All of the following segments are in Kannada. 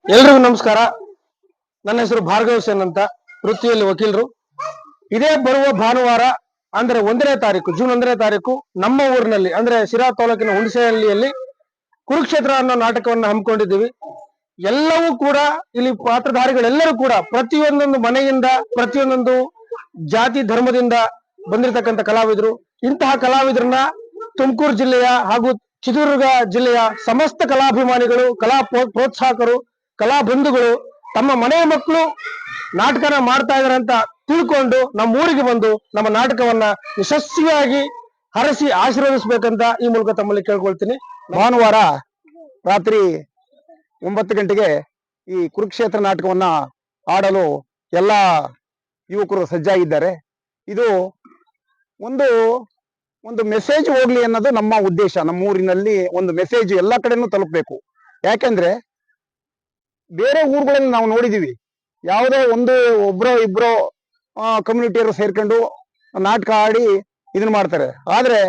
ಎಲ್ರಿಗೂ ನಮಸ್ಕಾರ. ನನ್ನ ಹೆಸರು ಭಾರ್ಗವ ಸೇನ್ ಅಂತ, ವೃತ್ತಿಯಲ್ಲಿ ವಕೀಲರು. ಇದೇ ಬರುವ ಭಾನುವಾರ ಅಂದ್ರೆ 1ನೇ ತಾರೀಕು, ಜೂನ್ 1ನೇ ತಾರೀಕು ನಮ್ಮ ಊರಿನಲ್ಲಿ ಅಂದ್ರೆ ಶಿರಾ ತಾಲೂಕಿನ ಹುಣಸೆಹಳ್ಳಿಯಲ್ಲಿ ಕುರುಕ್ಷೇತ್ರ ಅನ್ನೋ ನಾಟಕವನ್ನು ಹಮ್ಮಿಕೊಂಡಿದ್ದೀವಿ. ಎಲ್ಲವೂ ಕೂಡ ಇಲ್ಲಿ ಪಾತ್ರಧಾರಿಗಳೆಲ್ಲರೂ ಕೂಡ ಪ್ರತಿಯೊಂದೊಂದು ಮನೆಯಿಂದ, ಪ್ರತಿಯೊಂದೊಂದು ಜಾತಿ ಧರ್ಮದಿಂದ ಬಂದಿರತಕ್ಕಂಥ ಕಲಾವಿದರು. ಇಂತಹ ಕಲಾವಿದರನ್ನ ತುಮಕೂರು ಜಿಲ್ಲೆಯ ಹಾಗೂ ಚಿತ್ರದುರ್ಗ ಜಿಲ್ಲೆಯ ಸಮಸ್ತ ಕಲಾಭಿಮಾನಿಗಳು, ಕಲಾ ಪ್ರೋತ್ಸಾಹಕರು, ಕಲಾ ಬಂಧುಗಳು ತಮ್ಮ ಮನೆಯ ಮಕ್ಕಳು ನಾಟಕನ ಮಾಡ್ತಾ ಇದಾರೆ ಅಂತ ತಿಳ್ಕೊಂಡು ನಮ್ಮ ಊರಿಗೆ ಬಂದು ನಮ್ಮ ನಾಟಕವನ್ನ ಯಶಸ್ವಿಯಾಗಿ ಹರಸಿ ಆಶೀರ್ವದಿಸಬೇಕಂತ ಈ ಮೂಲಕ ತಮ್ಮಲ್ಲಿ ಕೇಳ್ಕೊಳ್ತೀನಿ. ಭಾನುವಾರ ರಾತ್ರಿ 9 ಗಂಟೆಗೆ ಈ ಕುರುಕ್ಷೇತ್ರ ನಾಟಕವನ್ನ ಆಡಲು ಎಲ್ಲ ಯುವಕರು ಸಜ್ಜಾಗಿದ್ದಾರೆ. ಇದು ಒಂದು ಒಂದು ಮೆಸೇಜ್ ಹೋಗ್ಲಿ ಅನ್ನೋದು ನಮ್ಮ ಉದ್ದೇಶ. ನಮ್ಮ ಊರಿನಲ್ಲಿ ಒಂದು ಮೆಸೇಜ್ ಎಲ್ಲ ಕಡೆನೂ ತಲುಪಬೇಕು. ಯಾಕೆಂದ್ರೆ ಬೇರೆ ಊರುಗಳಲ್ಲಿ ನಾವು ನೋಡಿದೀವಿ, ಯಾವುದೋ ಒಬ್ರೋ ಇಬ್ರೋ ಕಮ್ಯುನಿಟಿಯವರು ಸೇರ್ಕೊಂಡು ನಾಟಕ ಆಡಿ ಇದನ್ನ ಮಾಡ್ತಾರೆ. ಆದ್ರೆ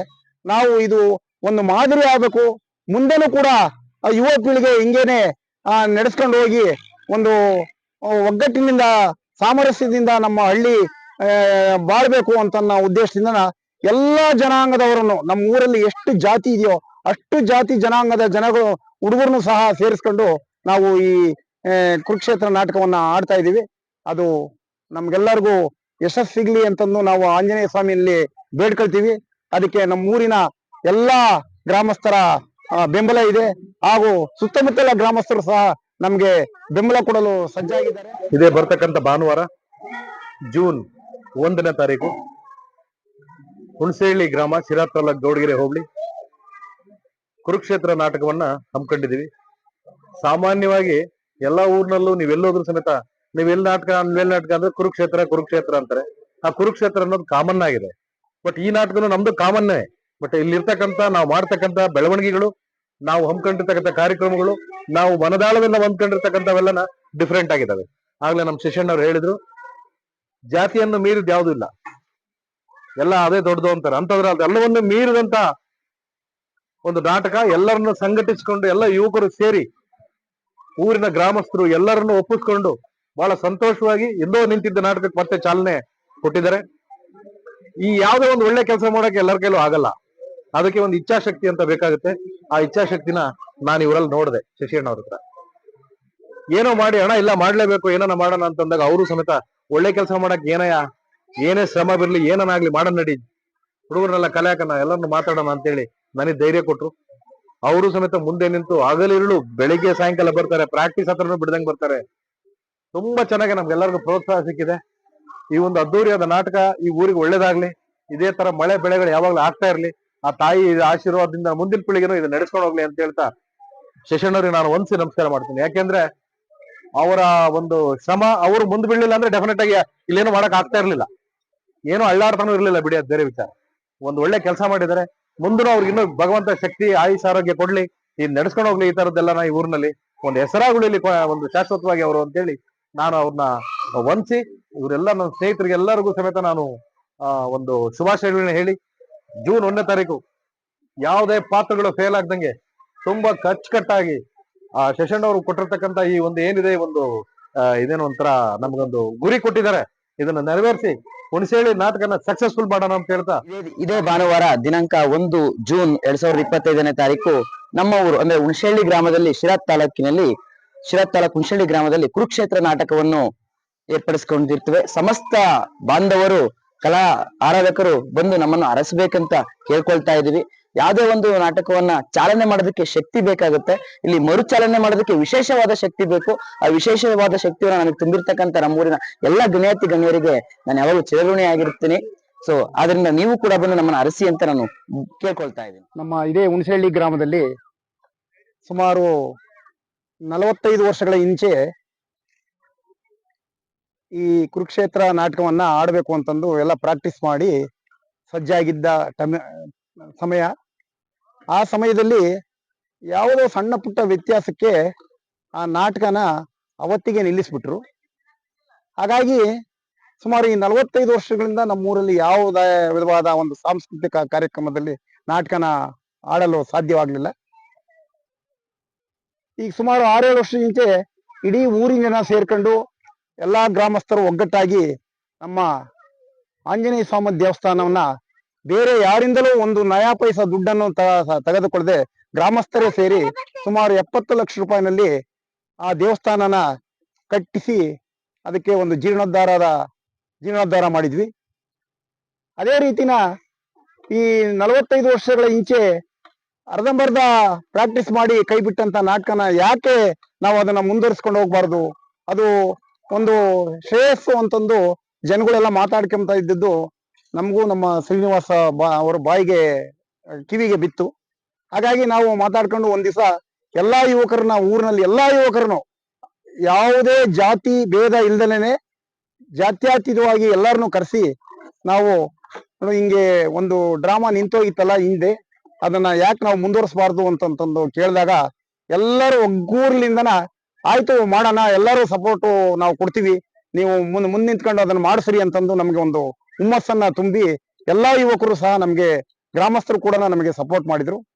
ನಾವು ಇದು ಒಂದು ಮಾದರಿ ಆಗ್ಬೇಕು. ಮುಂದೆನೂ ಕೂಡ ಯುವ ಪೀಳಿಗೆ ಹಿಂಗೇನೆ ನಡೆಸ್ಕೊಂಡು ಹೋಗಿ ಒಂದು ಒಗ್ಗಟ್ಟಿನಿಂದ, ಸಾಮರಸ್ಯದಿಂದ ನಮ್ಮ ಹಳ್ಳಿ ಬಾಳ್ಬೇಕು ಅಂತ ಉದ್ದೇಶದಿಂದ ಎಲ್ಲಾ ಜನಾಂಗದವರನ್ನು, ನಮ್ಮ ಊರಲ್ಲಿ ಎಷ್ಟು ಜಾತಿ ಇದೆಯೋ ಅಷ್ಟು ಜಾತಿ ಜನಾಂಗದ ಜನಗಳು, ಹುಡುಗರನ್ನು ಸಹ ಸೇರಿಸ್ಕೊಂಡು ನಾವು ಈ ಕುರುಕ್ಷೇತ್ರ ನಾಟಕವನ್ನ ಆಡ್ತಾ ಇದ್ದೀವಿ. ಅದು ನಮ್ಗೆಲ್ಲರಿಗೂ ಯಶಸ್ಸು ಸಿಗ್ಲಿ ಅಂತಂದು ನಾವು ಆಂಜನೇಯ ಸ್ವಾಮಿಯಲ್ಲಿ ಬೇಡ್ಕೊಳ್ತೀವಿ. ಅದಕ್ಕೆ ನಮ್ಮ ಊರಿನ ಎಲ್ಲಾ ಗ್ರಾಮಸ್ಥರ ಬೆಂಬಲ ಇದೆ, ಹಾಗೂ ಸುತ್ತಮುತ್ತಲ ಗ್ರಾಮಸ್ಥರು ಸಹ ನಮ್ಗೆ ಬೆಂಬಲ ಕೊಡಲು ಸಜ್ಜಾಗಿದ್ದಾರೆ. ಇದೇ ಬರ್ತಕ್ಕಂಥ ಭಾನುವಾರ ಜೂನ್ 1ನೇ ತಾರೀಕು ಹುಣಸೆಹಳ್ಳಿ ಗ್ರಾಮ, ಶಿರಾ ತಾಲೂಕು, ಗೌಡಗೆರೆ ಹೋಬಳಿ, ಕುರುಕ್ಷೇತ್ರ ನಾಟಕವನ್ನ ಹಮ್ಮಿಕೊಂಡಿದ್ದೀವಿ. ಸಾಮಾನ್ಯವಾಗಿ ಎಲ್ಲಾ ಊರಿನಲ್ಲೂ ನೀವೆಲ್ಲೋದ್ರು ಸಮೇತ ನೀವೆಲ್ಲಿ ನಾಟಕ ಅಂದ್ರೆ ಕುರುಕ್ಷೇತ್ರ ಅಂತಾರೆ. ಆ ಕುರುಕ್ಷೇತ್ರ ಅನ್ನೋದು ಕಾಮನ್ ಆಗಿದೆ. ಬಟ್ ಈ ನಾಟಕನು ನಮ್ದು ಕಾಮನ್ನೇ. ಬಟ್ ಇಲ್ಲಿರ್ತಕ್ಕಂಥ ನಾವು ಮಾಡ್ತಕ್ಕಂಥ ಬೆಳವಣಿಗೆಗಳು, ನಾವು ಹಮ್ಮಿಕೊಂಡಿರ್ತಕ್ಕಂಥ ಕಾರ್ಯಕ್ರಮಗಳು, ನಾವು ಮನದಾಳದಿಂದ ಹಮ್ಮಿಕೊಂಡಿರ್ತಕ್ಕಂಥವೆಲ್ಲನ ಡಿಫ್ರೆಂಟ್ ಆಗಿದ್ದಾವೆ. ಆಗ್ಲೇ ನಮ್ಮ ಶಿಷ್ಯಣ್ಣವ್ರು ಹೇಳಿದ್ರು, ಜಾತಿಯನ್ನು ಮೀರಿದ ಯಾವ್ದು ಇಲ್ಲ, ಎಲ್ಲ ಅದೇ ದೊಡ್ಡದು ಅಂತಾರೆ. ಅಂತಂದ್ರೆ ಅದೆಲ್ಲವನ್ನು ಮೀರಿದಂತ ಒಂದು ನಾಟಕ. ಎಲ್ಲರನ್ನು ಸಂಘಟಿಸಿಕೊಂಡು ಎಲ್ಲ ಯುವಕರು ಸೇರಿ ಊರಿನ ಗ್ರಾಮಸ್ಥರು ಎಲ್ಲರನ್ನು ಒಪ್ಪಿಸ್ಕೊಂಡು ಬಹಳ ಸಂತೋಷವಾಗಿ ಎಂದೋ ನಿಂತಿದ್ದ ನಾಟಕಕ್ಕೆ ಮತ್ತೆ ಚಾಲನೆ ಕೊಟ್ಟಿದ್ದಾರೆ. ಈ ಯಾವುದೇ ಒಂದು ಒಳ್ಳೆ ಕೆಲಸ ಮಾಡೋಕೆ ಎಲ್ಲರ ಕೈಲೂ ಆಗಲ್ಲ. ಅದಕ್ಕೆ ಒಂದು ಇಚ್ಛಾಶಕ್ತಿ ಅಂತ ಬೇಕಾಗುತ್ತೆ. ಆ ಇಚ್ಛಾಶಕ್ತಿನ ನಾನು ಇವರಲ್ಲಿ ನೋಡಿದೆ ಶಶಿಯಣ್ಣವ್ರ ಹತ್ರ. ಏನೋ ಮಾಡಿ, ಹಣ ಇಲ್ಲ ಮಾಡ್ಲೇಬೇಕು, ಏನೋ ಮಾಡೋಣ ಅಂತಂದಾಗ ಅವರು ಸಮೇತ ಒಳ್ಳೆ ಕೆಲಸ ಮಾಡಕ್ ಏನೇ ಶ್ರಮ ಬಿರ್ಲಿ, ಏನನ್ನಾಗ್ಲಿ ಮಾಡೋಣ ನಡಿ, ಹುಡುಗರನ್ನೆಲ್ಲ ಕಲಿಯಾಕನ, ಎಲ್ಲರನ್ನು ಮಾತಾಡೋಣ ಅಂತೇಳಿ ನನಗೆ ಧೈರ್ಯ ಕೊಟ್ರು. ಅವರು ಸಮೇತ ಮುಂದೆ ನಿಂತು ಹಗಲಿರುಳು ಬೆಳಿಗ್ಗೆ ಸಾಯಂಕಾಲ ಬರ್ತಾರೆ, ಪ್ರಾಕ್ಟೀಸ್ ಹತ್ರನೂ ಬಿಡ್ದಂಗೆ ಬರ್ತಾರೆ. ತುಂಬಾ ಚೆನ್ನಾಗಿ ನಮ್ಗೆಲ್ಲರಿಗೂ ಪ್ರೋತ್ಸಾಹ ಸಿಕ್ಕಿದೆ. ಈ ಒಂದು ಅದ್ದೂರಿಯಾದ ನಾಟಕ ಈ ಊರಿಗೆ ಒಳ್ಳೇದಾಗ್ಲಿ, ಇದೇ ತರ ಮಳೆ ಬೆಳೆಗಳು ಯಾವಾಗ್ಲೂ ಆಗ್ತಾ ಇರ್ಲಿ, ಆ ತಾಯಿ ಆಶೀರ್ವಾದದಿಂದ ಮುಂದಿನ ಪೀಳಿಗೆನೂ ಇದು ನಡೆಸ್ಕೊಂಡು ಹೋಗ್ಲಿ ಅಂತ ಹೇಳ್ತಾ ಶಶಣ್ಣವ್ರಿಗೆ ನಾನು ಒಂದ್ಸಿ ನಮಸ್ಕಾರ ಮಾಡ್ತೀನಿ. ಯಾಕೆಂದ್ರೆ ಅವರ ಒಂದು ಶ್ರಮ ಅವರು ಮುಂದೆ ಬೀಳಲಿಲ್ಲ ಅಂದ್ರೆ ಡೆಫಿನೆಟ್ ಆಗಿ ಇಲ್ಲೇನು ಮಾಡಕ್ ಆಗ್ತಾ ಇರ್ಲಿಲ್ಲ, ಏನೋ ಅಳ್ಳಾಡ್ತಾನೂ ಇರ್ಲಿಲ್ಲ ಬಿಡಿ, ಅದು ಬೇರೆ ವಿಚಾರ. ಒಂದು ಒಳ್ಳೆ ಕೆಲಸ ಮಾಡಿದ್ದಾರೆ. ಮುಂದೂ ಅವ್ರಿಗೆ ಇನ್ನೂ ಭಗವಂತ ಶಕ್ತಿ, ಆಯುಷ್, ಆರೋಗ್ಯ ಕೊಡ್ಲಿ, ಈ ನಡೆಸ್ಕೊಂಡು ಹೋಗ್ಲಿ ಈ ತರದ್ದೆಲ್ಲ ಈ ಊರಿನಲ್ಲಿ ಒಂದು ಹೆಸರಾಗುಳಿಲಿ ಒಂದು ಶಾಶ್ವತವಾಗಿ ಅವರು ಅಂತೇಳಿ ನಾನು ಅವ್ರನ್ನ ವಂಚಿ, ಇವರೆಲ್ಲ ನನ್ನ ಸ್ನೇಹಿತರಿಗೆ ಎಲ್ಲರಿಗೂ ಸಮೇತ ನಾನು ಒಂದು ಶುಭಾಶಯಗಳನ್ನ ಹೇಳಿ, ಜೂನ್ 1ನೇ ತಾರೀಕು ಯಾವುದೇ ಪಾತ್ರಗಳು ಫೇಲ್ ಆಗ್ದಂಗೆ ತುಂಬಾ ಅಚ್ಚುಕಟ್ಟಾಗಿ ಶಶಣ್ಣವರು ಕೊಟ್ಟಿರ್ತಕ್ಕಂಥ ಈ ಒಂದು ಏನಿದೆ, ಒಂದು ಇದೇನೋ ಒಂಥರ ನಮ್ಗೊಂದು ಗುರಿ ಕೊಟ್ಟಿದ್ದಾರೆ, ಇದನ್ನ ನೆರವೇರಿಸಿ ಹುಣಸೆಹಳ್ಳಿ ನಾಟಕನ ಸಕ್ಸಸ್ಫುಲ್ ಮಾಡೋಣ ಅಂತ ಹೇಳ್ತಾ, ಇದೇ ಭಾನುವಾರ ದಿನಾಂಕ 1 ಜೂನ್ 2025ನೇ ತಾರೀಕು ನಮ್ಮ ಊರು ಅಂದ್ರೆ ಹುಣಸೆಹಳ್ಳಿ ಗ್ರಾಮದಲ್ಲಿ, ಶಿರಾ ತಾಲೂಕು ಹುಣಸೆಹಳ್ಳಿ ಗ್ರಾಮದಲ್ಲಿ ಕುರುಕ್ಷೇತ್ರ ನಾಟಕವನ್ನು ಏರ್ಪಡಿಸಿಕೊಂಡಿರ್ತೇವೆ. ಸಮಸ್ತ ಬಾಂಧವರು, ಕಲಾ ಆರಾಧಕರು ಬಂದು ನಮ್ಮನ್ನು ಅರಸಬೇಕಂತ ಕೇಳ್ಕೊಳ್ತಾ ಇದೀವಿ. ಯಾವುದೇ ಒಂದು ನಾಟಕವನ್ನ ಚಾಲನೆ ಮಾಡೋದಕ್ಕೆ ಶಕ್ತಿ ಬೇಕಾಗುತ್ತೆ. ಇಲ್ಲಿ ಮರುಚಾಲನೆ ಮಾಡೋದಕ್ಕೆ ವಿಶೇಷವಾದ ಶಕ್ತಿ ಬೇಕು. ಆ ವಿಶೇಷವಾದ ಶಕ್ತಿಯನ್ನು ನನಗೆ ತುಂಬಿರ್ತಕ್ಕಂಥ ನಮ್ಮೂರಿನ ಎಲ್ಲಾ ಗಣ್ಯಾತಿ ಗಣ್ಯರಿಗೆ ನಾನು ಯಾವಾಗಲೂ ಚಿರಋಣಿ ಆಗಿರ್ತೀನಿ. ಸೊ ಆದ್ರಿಂದ ನೀವು ಕೂಡ ಬಂದು ನಮ್ಮನ್ನು ಅರಸಿ ಅಂತ ನಾನು ಕೇಳ್ಕೊಳ್ತಾ ಇದ್ದೀನಿ. ನಮ್ಮ ಇದೇ ಹುಣಸೆಹಳ್ಳಿ ಗ್ರಾಮದಲ್ಲಿ ಸುಮಾರು 45 ವರ್ಷಗಳ ಹಿಂಚೆ ಈ ಕುರುಕ್ಷೇತ್ರ ನಾಟಕವನ್ನ ಆಡಬೇಕು ಅಂತಂದು ಎಲ್ಲ ಪ್ರಾಕ್ಟೀಸ್ ಮಾಡಿ ಸಜ್ಜಾಗಿದ್ದ ಸಮಯ. ಆ ಸಮಯದಲ್ಲಿ ಯಾವುದೋ ಸಣ್ಣ ಪುಟ್ಟ ವ್ಯತ್ಯಾಸಕ್ಕೆ ಆ ನಾಟಕನ ಅವತ್ತಿಗೆ ನಿಲ್ಲಿಸ್ಬಿಟ್ರು. ಹಾಗಾಗಿ ಸುಮಾರು ಈ 45 ವರ್ಷಗಳಿಂದ ನಮ್ಮೂರಲ್ಲಿ ಯಾವುದೇ ವಿಧವಾದ ಒಂದು ಸಾಂಸ್ಕೃತಿಕ ಕಾರ್ಯಕ್ರಮದಲ್ಲಿ ನಾಟಕನ ಆಡಲು ಸಾಧ್ಯವಾಗಲಿಲ್ಲ. ಈಗ ಸುಮಾರು 6-7 ವರ್ಷದ ಹಿಂಚೆ ಇಡೀ ಊರಿನ ಜನ ಸೇರ್ಕೊಂಡು ಎಲ್ಲಾ ಗ್ರಾಮಸ್ಥರು ಒಗ್ಗಟ್ಟಾಗಿ ನಮ್ಮ ಆಂಜನೇಯ ಸ್ವಾಮಿ ದೇವಸ್ಥಾನವನ್ನ ಬೇರೆ ಯಾರಿಂದಲೂ ಒಂದು ನಯಾ ಪೈಸಾ ದುಡ್ಡನ್ನು ತೆಗೆದುಕೊಳ್ಳದೆ ಗ್ರಾಮಸ್ಥರೇ ಸೇರಿ ಸುಮಾರು 70 ಲಕ್ಷ ರೂಪಾಯಿನಲ್ಲಿ ಆ ದೇವಸ್ಥಾನನ ಕಟ್ಟಿಸಿ ಅದಕ್ಕೆ ಒಂದು ಜೀರ್ಣೋದ್ಧಾರ ಮಾಡಿದ್ವಿ. ಅದೇ ರೀತಿನ ಈ 45 ವರ್ಷಗಳ ಇಂಚೆ ಅರ್ಧಂಬರ್ಧ ಪ್ರಾಕ್ಟೀಸ್ ಮಾಡಿ ಕೈ ಬಿಟ್ಟಂತ ನಾಟಕನ ಯಾಕೆ ನಾವು ಅದನ್ನ ಮುಂದುವರಿಸ್ಕೊಂಡು ಹೋಗ್ಬಾರ್ದು, ಅದು ಒಂದು ಶ್ರೇಯಸ್ಸು ಅಂತಂದು ಜನಗಳೆಲ್ಲ ಮಾತಾಡ್ಕೊಂತ ಇದ್ದದ್ದು ನಮಗೂ ನಮ್ಮ ಶ್ರೀನಿವಾಸ ಅವರ ಬಾಯಿಗೆ ಕಿವಿಗೆ ಬಿತ್ತು. ಹಾಗಾಗಿ ನಾವು ಮಾತಾಡ್ಕೊಂಡು ಒಂದ್ ದಿವಸ ಎಲ್ಲಾ ಯುವಕರನ್ನ ಊರಿನಲ್ಲಿ ಎಲ್ಲಾ ಯುವಕರನ್ನು ಯಾವುದೇ ಜಾತಿ ಭೇದ ಇಲ್ದಲೇನೆ ಜಾತ್ಯತೀತವಾಗಿ ಎಲ್ಲರನ್ನು ಕರೆಸಿ ನಾವು ಹಿಂಗೆ ಒಂದು ಡ್ರಾಮಾ ನಿಂತೋಗಿತ್ತಲ್ಲ ಹಿಂದೆ, ಅದನ್ನ ಯಾಕೆ ನಾವು ಮುಂದುವರಿಸಬಾರ್ದು ಅಂತಂದು ಕೇಳಿದಾಗ ಎಲ್ಲರೂ ಒಗ್ಗೂರ್ಲಿಂದನ ಆಯ್ತು ಮಾಡೋಣ, ಎಲ್ಲರೂ ಸಪೋರ್ಟು ನಾವು ಕೊಡ್ತೀವಿ, ನೀವು ಮುಂದೆ ನಿಂತ್ಕೊಂಡು ಅದನ್ನ ಮಾಡಿಸ್ರಿ ಅಂತಂದು ನಮ್ಗೆ ಒಂದು ಹುಮ್ಮಸ್ಸನ್ನ ತುಂಬಿ ಎಲ್ಲಾ ಯುವಕರು ಸಹ ನಮ್ಗೆ ಗ್ರಾಮಸ್ಥರು ಕೂಡ ನಮಗೆ ಸಪೋರ್ಟ್ ಮಾಡಿದ್ರು.